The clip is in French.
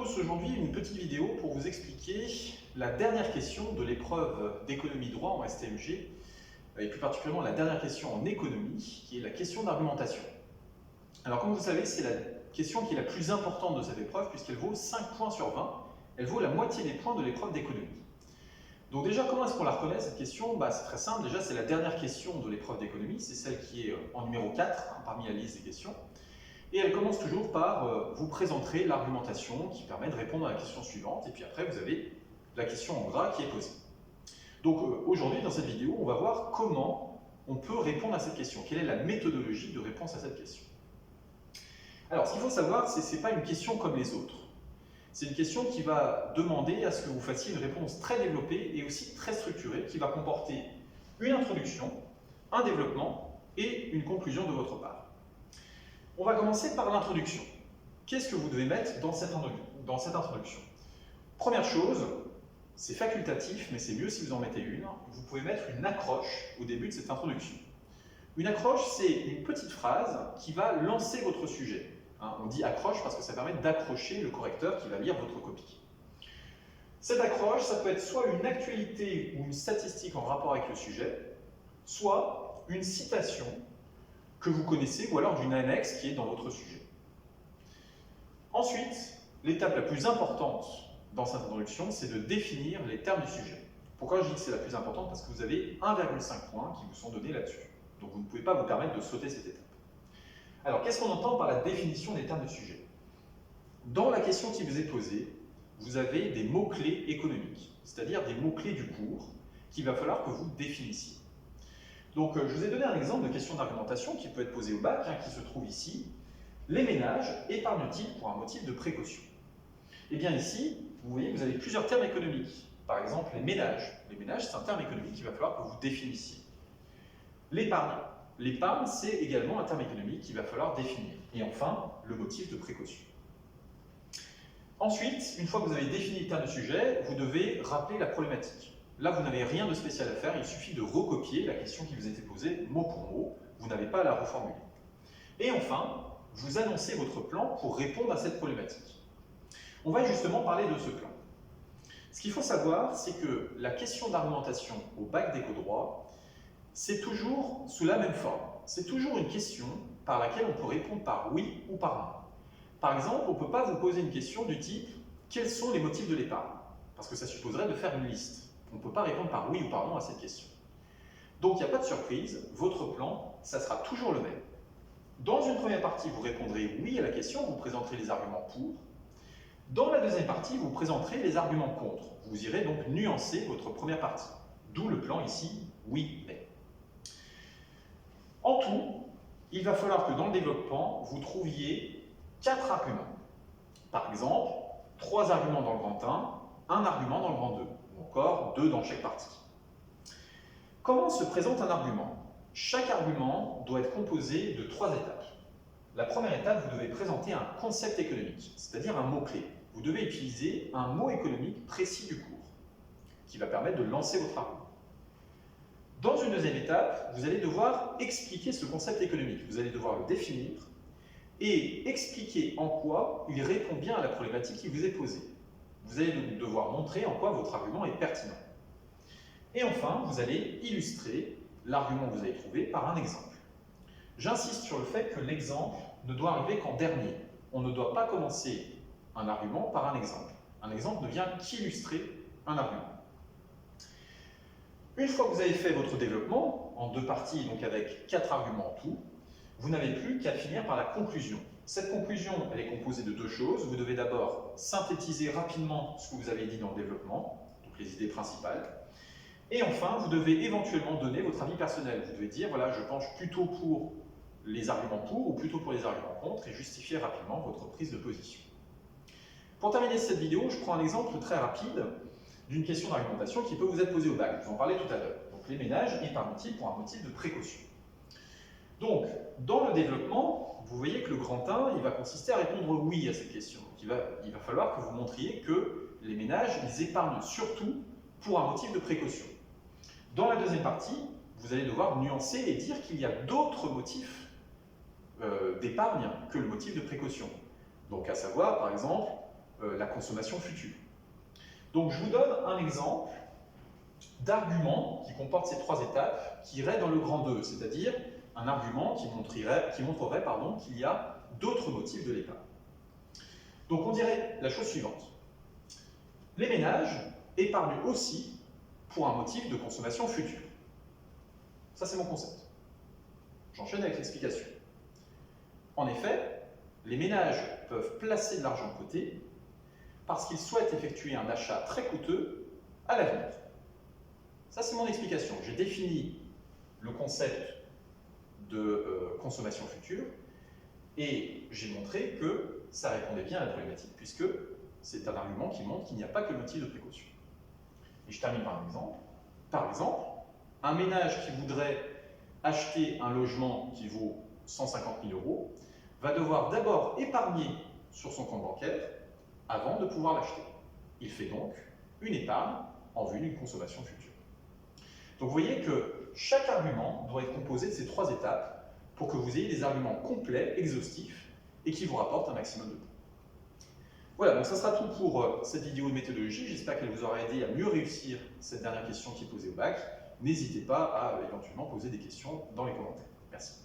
tous, aujourd'hui une petite vidéo pour vous expliquer la dernière question de l'épreuve d'économie droit en STMG, et plus particulièrement la dernière question en économie, qui est la question d'argumentation. Alors comme vous savez, c'est la question qui est la plus importante de cette épreuve, puisqu'elle vaut 5 points sur 20, elle vaut la moitié des points de l'épreuve d'économie. Donc déjà, comment est-ce qu'on la reconnaît cette question? C'est très simple, déjà c'est la dernière question de l'épreuve d'économie, c'est celle qui est en numéro 4 parmi la liste des questions. Et elle commence toujours par vous présenter l'argumentation qui permet de répondre à la question suivante, et puis après vous avez la question en gras qui est posée. Donc aujourd'hui, dans cette vidéo, on va voir comment on peut répondre à cette question, quelle est la méthodologie de réponse à cette question. Alors ce qu'il faut savoir, c'est que ce n'est pas une question comme les autres. C'est une question qui va demander à ce que vous fassiez une réponse très développée et aussi très structurée, qui va comporter une introduction, un développement et une conclusion de votre part. On va commencer par l'introduction. Qu'est-ce que vous devez mettre dans cette introduction? Première chose, c'est facultatif, mais c'est mieux si vous en mettez une. Vous pouvez mettre une accroche au début de cette introduction. Une accroche, c'est une petite phrase qui va lancer votre sujet. On dit accroche parce que ça permet d'accrocher le correcteur qui va lire votre copie. Cette accroche, ça peut être soit une actualité ou une statistique en rapport avec le sujet, soit une citation que vous connaissez, ou alors d'une annexe qui est dans votre sujet. Ensuite, l'étape la plus importante dans cette introduction, c'est de définir les termes du sujet. Pourquoi je dis que c'est la plus importante? Parce que vous avez 1,5 points qui vous sont donnés là-dessus. Donc vous ne pouvez pas vous permettre de sauter cette étape. Alors, qu'est-ce qu'on entend par la définition des termes du sujet? Dans la question qui vous est posée, vous avez des mots-clés économiques, c'est-à-dire des mots-clés du cours qu'il va falloir que vous définissiez. Donc, je vous ai donné un exemple de question d'argumentation qui peut être posée au bac, qui se trouve ici. Les ménages épargnent-ils pour un motif de précaution? Eh bien ici, vous voyez que vous avez plusieurs termes économiques. Par exemple, les ménages. Les ménages, c'est un terme économique qu'il va falloir que vous définissiez. L'épargne. L'épargne, c'est également un terme économique qu'il va falloir définir. Et enfin, le motif de précaution. Ensuite, une fois que vous avez défini le terme de sujet, vous devez rappeler la problématique. Là, vous n'avez rien de spécial à faire, il suffit de recopier la question qui vous était posée mot pour mot, vous n'avez pas à la reformuler. Et enfin, vous annoncez votre plan pour répondre à cette problématique. On va justement parler de ce plan. Ce qu'il faut savoir, c'est que la question d'argumentation au bac d'éco-droit, c'est toujours sous la même forme. C'est toujours une question par laquelle on peut répondre par oui ou par non. Par exemple, on ne peut pas vous poser une question du type « Quels sont les motifs de l'épargne ?» Parce que ça supposerait de faire une liste. On ne peut pas répondre par oui ou par non à cette question. Donc il n'y a pas de surprise, votre plan, ça sera toujours le même. Dans une première partie, vous répondrez oui à la question, vous présenterez les arguments pour. Dans la deuxième partie, vous présenterez les arguments contre. Vous irez donc nuancer votre première partie. D'où le plan ici, oui, mais. En tout, il va falloir que dans le développement, vous trouviez 4 arguments. Par exemple, 3 arguments dans le grand 1, 1 argument dans le grand 2, ou encore 2 dans chaque partie. Comment se présente un argument? Chaque argument doit être composé de 3 étapes. La première étape, vous devez présenter un concept économique, c'est-à-dire un mot-clé. Vous devez utiliser un mot économique précis du cours, qui va permettre de lancer votre argument. Dans une deuxième étape, vous allez devoir expliquer ce concept économique. Vous allez devoir le définir et expliquer en quoi il répond bien à la problématique qui vous est posée. Vous allez devoir montrer en quoi votre argument est pertinent. Et enfin, vous allez illustrer l'argument que vous avez trouvé par un exemple. J'insiste sur le fait que l'exemple ne doit arriver qu'en dernier. On ne doit pas commencer un argument par un exemple. Un exemple ne vient qu'illustrer un argument. Une fois que vous avez fait votre développement, en 2 parties, donc avec 4 arguments en tout, vous n'avez plus qu'à finir par la conclusion. Cette conclusion, elle est composée de 2 choses. Vous devez d'abord synthétiser rapidement ce que vous avez dit dans le développement, donc les idées principales. Et enfin, vous devez éventuellement donner votre avis personnel. Vous devez dire, voilà, je penche plutôt pour les arguments pour ou plutôt pour les arguments contre et justifier rapidement votre prise de position. Pour terminer cette vidéo, je prends un exemple très rapide d'une question d'argumentation qui peut vous être posée au bac. Je vous en parlais tout à l'heure. Donc, les ménages épargnent-ils pour un motif de précaution? Donc, dans le développement, vous voyez que le grand 1, il va consister à répondre oui à cette question. Donc, il va falloir que vous montriez que les ménages, ils épargnent surtout pour un motif de précaution. Dans la deuxième partie, vous allez devoir nuancer et dire qu'il y a d'autres motifs d'épargne que le motif de précaution. Donc, à savoir, par exemple, la consommation future. Donc je vous donne un exemple d'argument qui comporte ces trois étapes, qui irait dans le grand 2, c'est-à-dire un argument qui montrerait qu'il y a d'autres motifs de l'épargne. Donc on dirait la chose suivante. Les ménages épargnent aussi pour un motif de consommation future. Ça, c'est mon concept. J'enchaîne avec l'explication. En effet, les ménages peuvent placer de l'argent de côté parce qu'ils souhaitent effectuer un achat très coûteux à l'avenir. Ça, c'est mon explication. J'ai défini le concept de consommation future et j'ai montré que ça répondait bien à la problématique puisque c'est un argument qui montre qu'il n'y a pas que le motif de précaution. Et je termine par un exemple. Par exemple, un ménage qui voudrait acheter un logement qui vaut 150 000 € va devoir d'abord épargner sur son compte bancaire avant de pouvoir l'acheter. Il fait donc une épargne en vue d'une consommation future. Donc vous voyez que chaque argument doit être composé de ces trois étapes pour que vous ayez des arguments complets, exhaustifs et qui vous rapportent un maximum de points. Voilà, donc ça sera tout pour cette vidéo de méthodologie. J'espère qu'elle vous aura aidé à mieux réussir cette dernière question qui est posée au bac. N'hésitez pas à éventuellement poser des questions dans les commentaires. Merci.